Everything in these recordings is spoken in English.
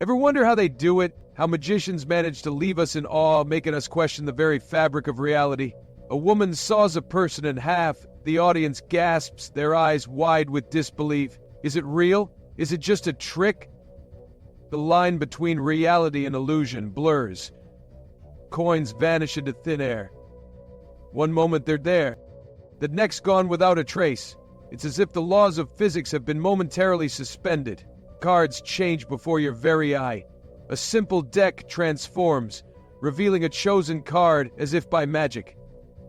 Ever wonder how they do it? How magicians manage to leave us in awe, making us question the very fabric of reality? A woman saws a person in half. The audience gasps, their eyes wide with disbelief. Is it real? Is it just a trick? The line between reality and illusion blurs. Coins vanish into thin air. One moment they're there, the next gone without a trace. It's as if the laws of physics have been momentarily suspended. Cards change before your very eye. A simple deck transforms, revealing a chosen card as if by magic.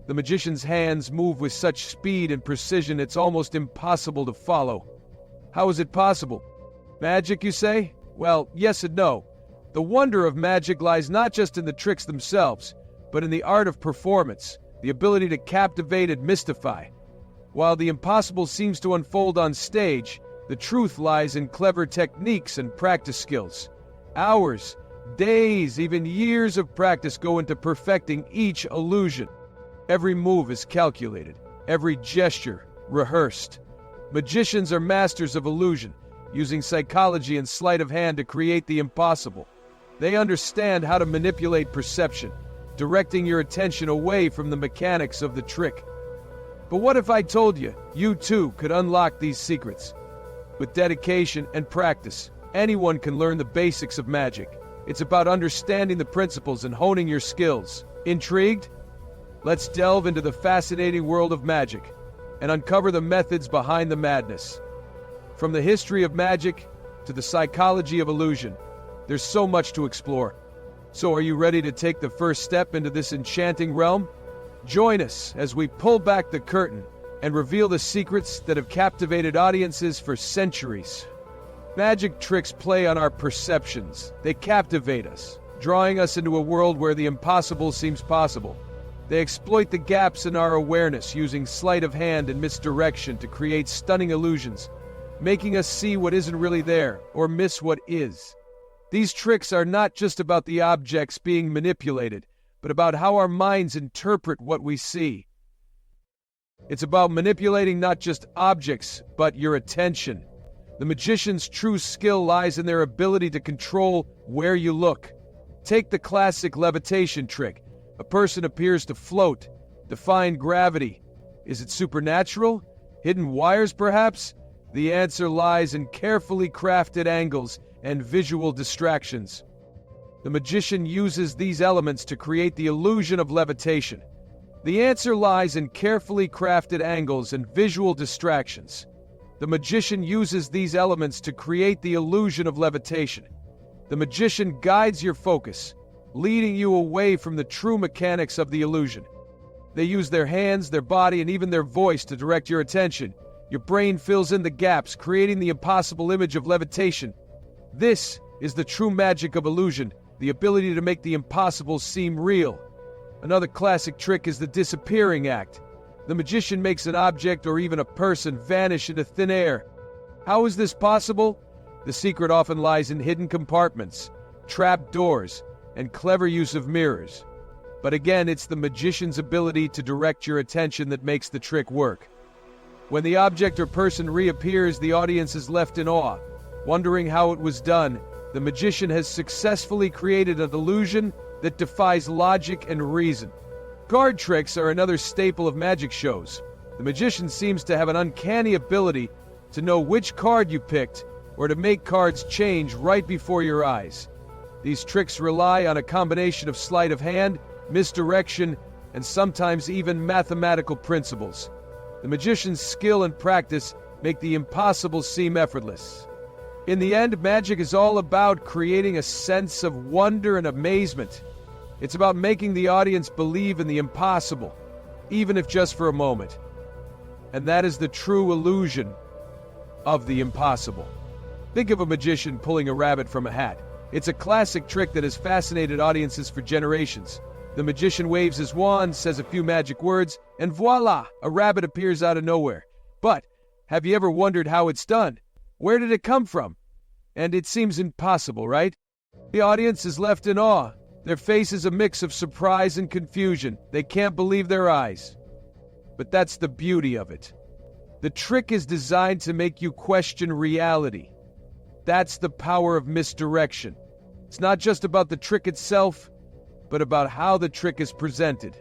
The magician's hands move with such speed and precision it's almost impossible to follow. How is it possible? Magic, you say? Well, yes and no. The wonder of magic lies not just in the tricks themselves, but in the art of performance, the ability to captivate and mystify. While the impossible seems to unfold on stage, the truth lies in clever techniques and practice skills. Hours, days, even years of practice go into perfecting each illusion. Every move is calculated, every gesture rehearsed. Magicians are masters of illusion, using psychology and sleight of hand to create the impossible. They understand how to manipulate perception, directing your attention away from the mechanics of the trick. But what if I told you, you too could unlock these secrets? With dedication and practice, anyone can learn the basics of magic. It's about understanding the principles and honing your skills. Intrigued? Let's delve into the fascinating world of magic and uncover the methods behind the madness. From the history of magic to the psychology of illusion, there's so much to explore. So are you ready to take the first step into this enchanting realm? Join us as we pull back the curtain and reveal the secrets that have captivated audiences for centuries. Magic tricks play on our perceptions. They captivate us, drawing us into a world where the impossible seems possible. They exploit the gaps in our awareness using sleight of hand and misdirection to create stunning illusions, making us see what isn't really there or miss what is. These tricks are not just about the objects being manipulated, but about how our minds interpret what we see. It's about manipulating not just objects, but your attention. The magician's true skill lies in their ability to control where you look. Take the classic levitation trick. A person appears to float, defying gravity. Is it supernatural? Hidden wires, perhaps? The answer lies in carefully crafted angles and visual distractions. The magician uses these elements to create the illusion of levitation. The answer lies in carefully crafted angles and visual distractions. The magician uses these elements to create the illusion of levitation. The magician guides your focus, leading you away from the true mechanics of the illusion. They use their hands, their body, and even their voice to direct your attention. Your brain fills in the gaps, creating the impossible image of levitation. This is the true magic of illusion, the ability to make the impossible seem real. Another classic trick is the disappearing act. The magician makes an object or even a person vanish into thin air. How is this possible? The secret often lies in hidden compartments, trap doors, and clever use of mirrors. But again, it's the magician's ability to direct your attention that makes the trick work. When the object or person reappears, the audience is left in awe, wondering how it was done. The magician has successfully created an illusion that defies logic and reason. Card tricks are another staple of magic shows. The magician seems to have an uncanny ability to know which card you picked or to make cards change right before your eyes. These tricks rely on a combination of sleight of hand, misdirection, and sometimes even mathematical principles. The magician's skill and practice make the impossible seem effortless. In the end, magic is all about creating a sense of wonder and amazement. It's about making the audience believe in the impossible, even if just for a moment. And that is the true illusion of the impossible. Think of a magician pulling a rabbit from a hat. It's a classic trick that has fascinated audiences for generations. The magician waves his wand, says a few magic words, and voila, a rabbit appears out of nowhere. But have you ever wondered how it's done? Where did it come from? And it seems impossible, right? The audience is left in awe. Their face is a mix of surprise and confusion. They can't believe their eyes. But that's the beauty of it. The trick is designed to make you question reality. That's the power of misdirection. It's not just about the trick itself, but about how the trick is presented.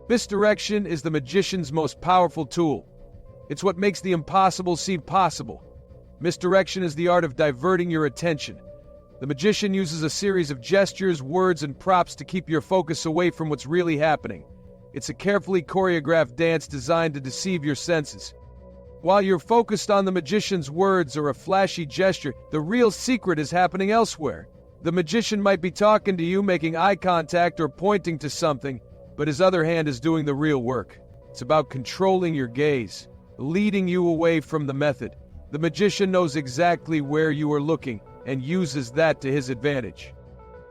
Misdirection is the magician's most powerful tool. It's what makes the impossible seem possible. Misdirection is the art of diverting your attention. The magician uses a series of gestures, words, and props to keep your focus away from what's really happening. It's a carefully choreographed dance designed to deceive your senses. While you're focused on the magician's words or a flashy gesture, the real secret is happening elsewhere. The magician might be talking to you, making eye contact or pointing to something, but his other hand is doing the real work. It's about controlling your gaze, leading you away from the method. The magician knows exactly where you are looking and uses that to his advantage.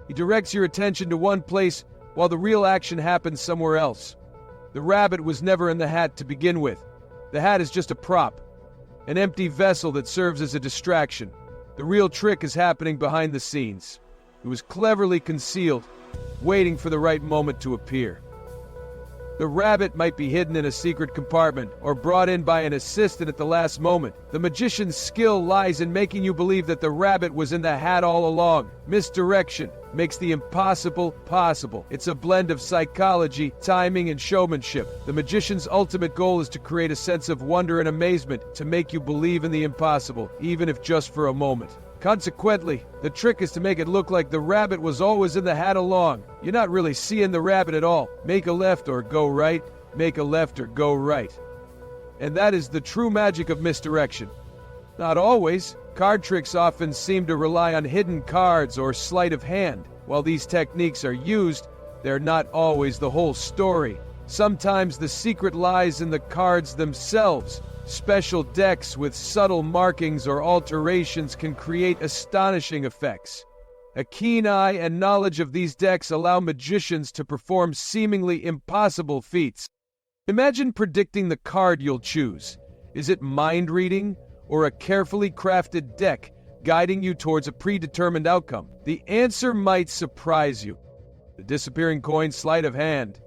He directs your attention to one place while the real action happens somewhere else. The rabbit was never in the hat to begin with. The hat is just a prop, an empty vessel that serves as a distraction. The real trick is happening behind the scenes. It was cleverly concealed, waiting for the right moment to appear. The rabbit might be hidden in a secret compartment or brought in by an assistant at the last moment. The magician's skill lies in making you believe that the rabbit was in the hat all along. Misdirection makes the impossible possible. It's a blend of psychology, timing, and showmanship. The magician's ultimate goal is to create a sense of wonder and amazement, to make you believe in the impossible, even if just for a moment. Consequently, the trick is to make it look like the rabbit was always in the hat along. You're not really seeing the rabbit at all. Make a left or go right. Make a left or go right. And that is the true magic of misdirection. Not always. Card tricks often seem to rely on hidden cards or sleight of hand. While these techniques are used, they're not always the whole story. Sometimes the secret lies in the cards themselves. Special decks with subtle markings or alterations can create astonishing effects. A keen eye and knowledge of these decks allow magicians to perform seemingly impossible feats. Imagine predicting the card you'll choose. Is it mind reading or a carefully crafted deck guiding you towards a predetermined outcome? The answer might surprise you. The disappearing coin, sleight of hand.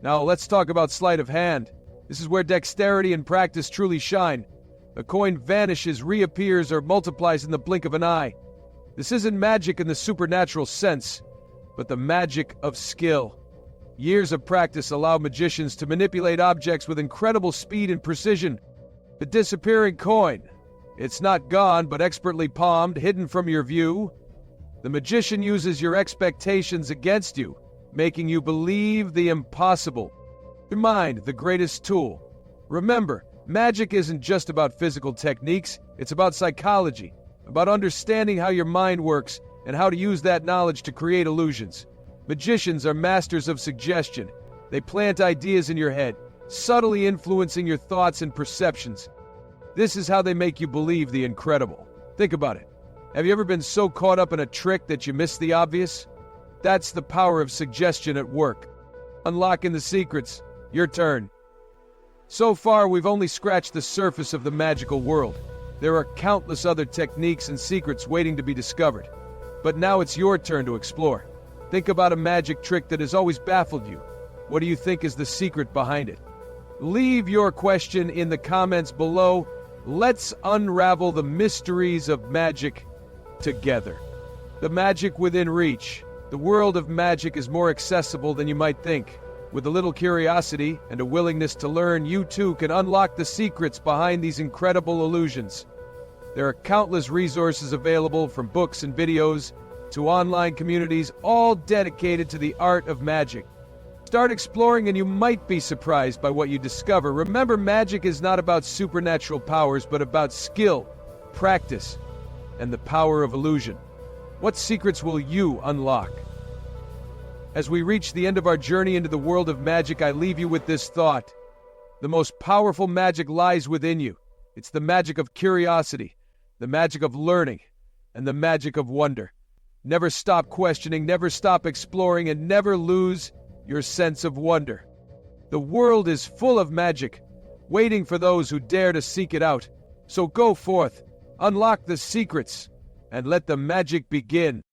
Now let's talk about sleight of hand. This is where dexterity and practice truly shine. A coin vanishes, reappears, or multiplies in the blink of an eye. This isn't magic in the supernatural sense, but the magic of skill. Years of practice allow magicians to manipulate objects with incredible speed and precision. The disappearing coin. It's not gone, but expertly palmed, hidden from your view. The magician uses your expectations against you, making you believe the impossible. Your mind, the greatest tool. Remember, magic isn't just about physical techniques, it's about psychology, about understanding how your mind works and how to use that knowledge to create illusions. Magicians are masters of suggestion. They plant ideas in your head, subtly influencing your thoughts and perceptions. This is how they make you believe the incredible. Think about it. Have you ever been so caught up in a trick that you missed the obvious? That's the power of suggestion at work. Unlocking the secrets. Your turn. So far, we've only scratched the surface of the magical world. There are countless other techniques and secrets waiting to be discovered. But now it's your turn to explore. Think about a magic trick that has always baffled you. What do you think is the secret behind it? Leave your question in the comments below. Let's unravel the mysteries of magic together. The magic within reach. The world of magic is more accessible than you might think. With a little curiosity and a willingness to learn, you too can unlock the secrets behind these incredible illusions. There are countless resources available, from books and videos to online communities, all dedicated to the art of magic. Start exploring and you might be surprised by what you discover. Remember, magic is not about supernatural powers, but about skill, practice, and the power of illusion. What secrets will you unlock? As we reach the end of our journey into the world of magic, I leave you with this thought. The most powerful magic lies within you. It's the magic of curiosity, the magic of learning, and the magic of wonder. Never stop questioning, never stop exploring, and never lose your sense of wonder. The world is full of magic, waiting for those who dare to seek it out. So go forth, unlock the secrets, and let the magic begin.